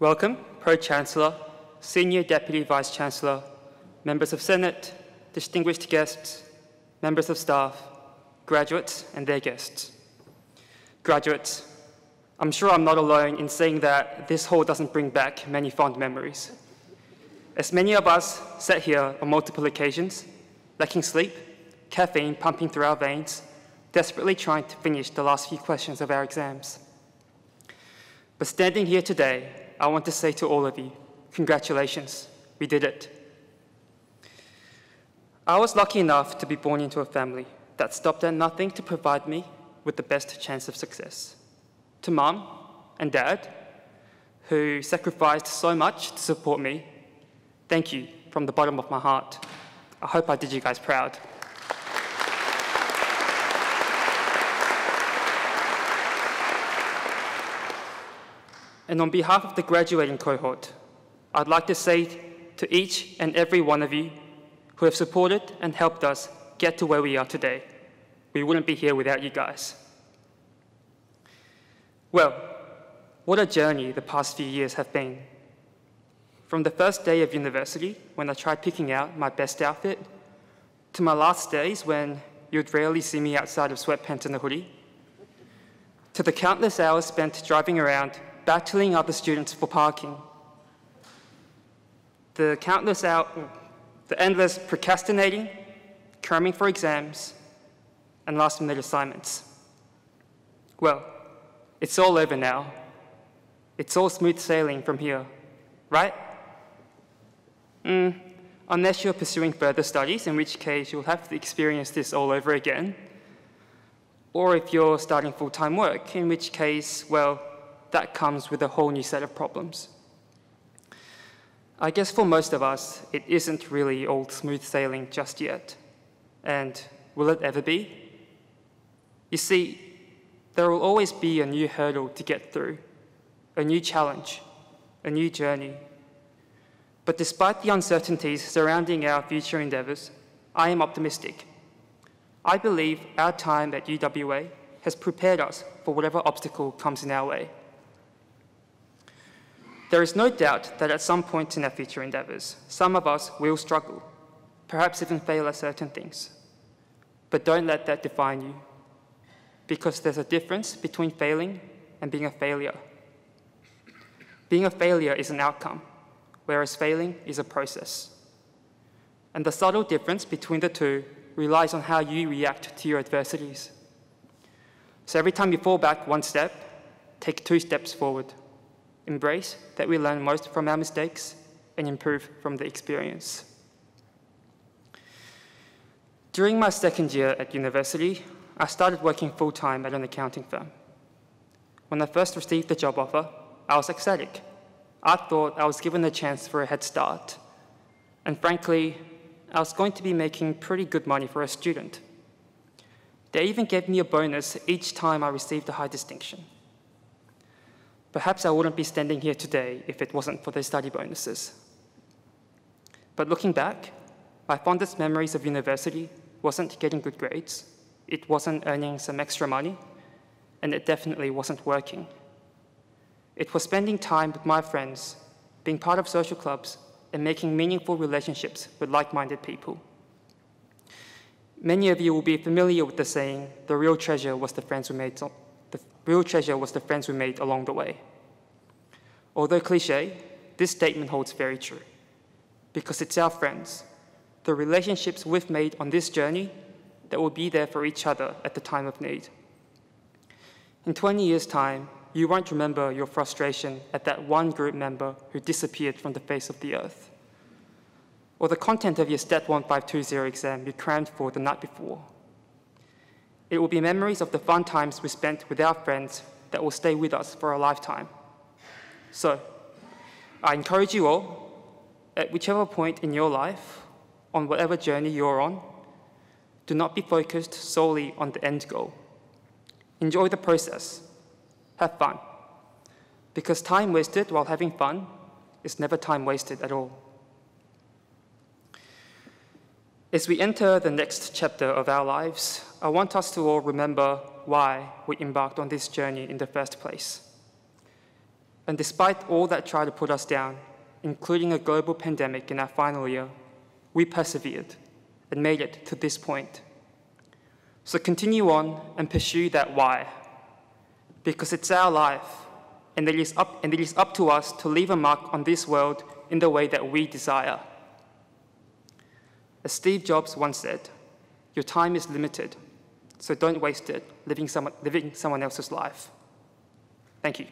Welcome, Pro-Chancellor, Senior Deputy Vice-Chancellor, members of Senate, distinguished guests, members of staff, graduates, and their guests. Graduates, I'm sure I'm not alone in saying that this hall doesn't bring back many fond memories. As many of us sat here on multiple occasions, lacking sleep, caffeine pumping through our veins, desperately trying to finish the last few questions of our exams. But standing here today, I want to say to all of you, congratulations, we did it. I was lucky enough to be born into a family that stopped at nothing to provide me with the best chance of success. To Mum and Dad, who sacrificed so much to support me, thank you from the bottom of my heart. I hope I did you guys proud. And on behalf of the graduating cohort, I'd like to say to each and every one of you who have supported and helped us get to where we are today, we wouldn't be here without you guys. Well, what a journey the past few years have been. From the first day of university, when I tried picking out my best outfit, to my last days when you'd rarely see me outside of sweatpants and a hoodie, to the countless hours spent driving around battling other students for parking, the endless procrastinating, cramming for exams, and last-minute assignments. Well, it's all over now. It's all smooth sailing from here, right? Unless you're pursuing further studies, in which case you'll have to experience this all over again. Or if you're starting full-time work, in which case, well, that comes with a whole new set of problems. I guess for most of us, it isn't really all smooth sailing just yet. And will it ever be? You see, there will always be a new hurdle to get through, a new challenge, a new journey. But despite the uncertainties surrounding our future endeavours, I am optimistic. I believe our time at UWA has prepared us for whatever obstacle comes in our way. There is no doubt that at some point in our future endeavours, some of us will struggle, perhaps even fail at certain things. But don't let that define you, because there's a difference between failing and being a failure. Being a failure is an outcome, whereas failing is a process. And the subtle difference between the two relies on how you react to your adversities. So every time you fall back one step, take 2 steps forward. Embrace that we learn most from our mistakes and improve from the experience. During my second year at university, I started working full-time at an accounting firm. When I first received the job offer, I was ecstatic. I thought I was given a chance for a head start. And frankly, I was going to be making pretty good money for a student. They even gave me a bonus each time I received a high distinction. Perhaps I wouldn't be standing here today if it wasn't for the study bonuses. But looking back, my fondest memories of university wasn't getting good grades, it wasn't earning some extra money, and it definitely wasn't working. It was spending time with my friends, being part of social clubs, and making meaningful relationships with like-minded people. Many of you will be familiar with the saying, the real treasure was the friends we made along the way. Although cliché, this statement holds very true, because it's our friends, the relationships we've made on this journey, that will be there for each other at the time of need. In 20 years' time, you won't remember your frustration at that one group member who disappeared from the face of the earth, or the content of your Stat 1520 exam you crammed for the night before. It will be memories of the fun times we spent with our friends that will stay with us for a lifetime. So, I encourage you all, at whichever point in your life, on whatever journey you're on, do not be focused solely on the end goal. Enjoy the process. Have fun. Because time wasted while having fun is never time wasted at all. As we enter the next chapter of our lives, I want us to all remember why we embarked on this journey in the first place. And despite all that tried to put us down, including a global pandemic in our final year, we persevered and made it to this point. So continue on and pursue that why, because it's our life, and it is up to us to leave a mark on this world in the way that we desire. As Steve Jobs once said, your time is limited, so don't waste it living someone else's life. Thank you.